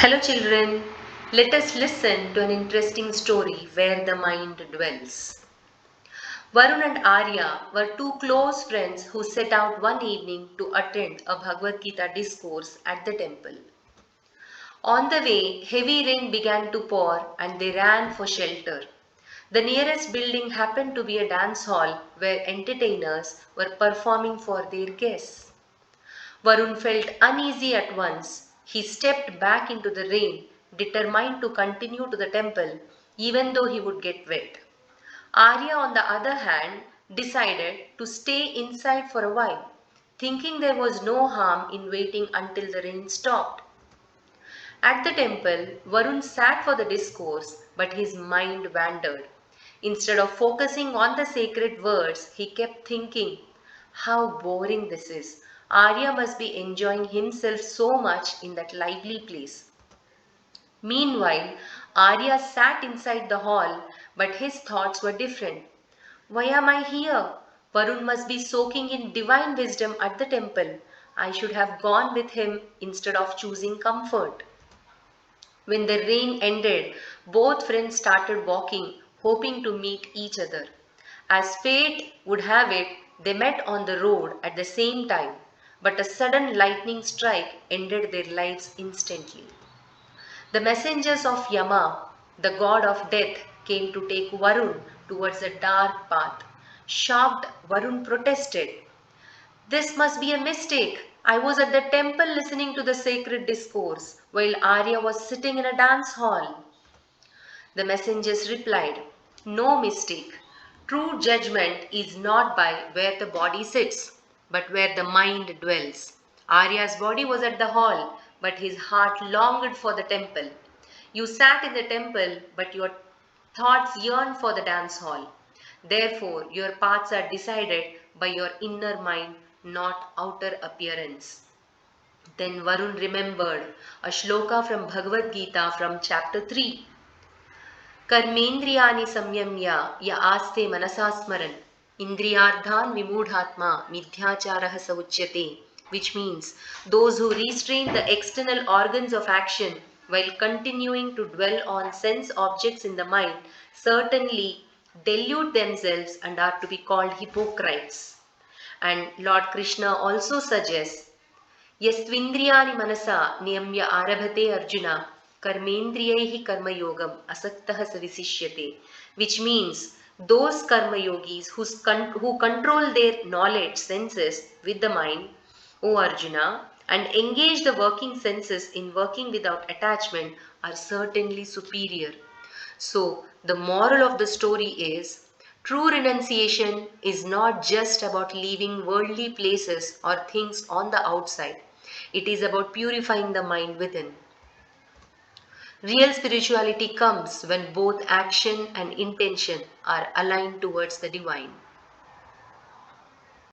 Hello, children. Let us listen to an interesting story where the mind dwells. Varun and Arya were two close friends who set out one evening to attend a Bhagavad Gita discourse at the temple. On the way, heavy rain began to pour and they ran for shelter. The nearest building happened to be a dance hall where entertainers were performing for their guests. Varun felt uneasy at once. He stepped back into the rain, determined to continue to the temple even though he would get wet. Arya, on the other hand, decided to stay inside for a while, thinking there was no harm in waiting until the rain stopped. At the temple, Varun sat for the discourse, but his mind wandered. Instead of focusing on the sacred words, he kept thinking, how boring this is. Arya must be enjoying himself so much in that lively place. Meanwhile, Arya sat inside the hall, but his thoughts were different. Why am I here? Varun must be soaking in divine wisdom at the temple. I should have gone with him instead of choosing comfort. When the rain ended, both friends started walking, hoping to meet each other. As fate would have it, they met on the road at the same time, but a sudden lightning strike ended their lives instantly. The messengers of Yama, the god of death, came to take Varun towards a dark path. Shocked, Varun protested. This must be a mistake. I was at the temple listening to the sacred discourse while Arya was sitting in a dance hall. The messengers replied, no mistake. True judgment is not by where the body sits, but where the mind dwells. Arya's body was at the hall, but his heart longed for the temple. You sat in the temple, but your thoughts yearn for the dance hall. Therefore, your paths are decided by your inner mind, not outer appearance. Then Varun remembered a shloka from Bhagavad Gita from chapter 3. कर्मेन्द्रियाणि संयम्य य आस्ते मनसा स्मरन् indriyardhan vimudhatma midhyacharah स उच्यते, which means those who restrain the external organs of action while continuing to dwell on sense objects in the mind certainly delude themselves and are to be called hypocrites. And Lord Krishna also suggests यस्त्विन्द्रियाणि मनसा नियम्य आरभते arjuna कर्मेन्द्रियैः कर्मयोगम asaktaha स विशिष्यते, which means those karma yogis who control their knowledge senses with the mind, O Arjuna, and engage the working senses in working without attachment are certainly superior. So the moral of the story is true renunciation is not just about leaving worldly places or things on the outside. It is about purifying the mind within. Real spirituality comes when both action and intention are aligned towards the divine.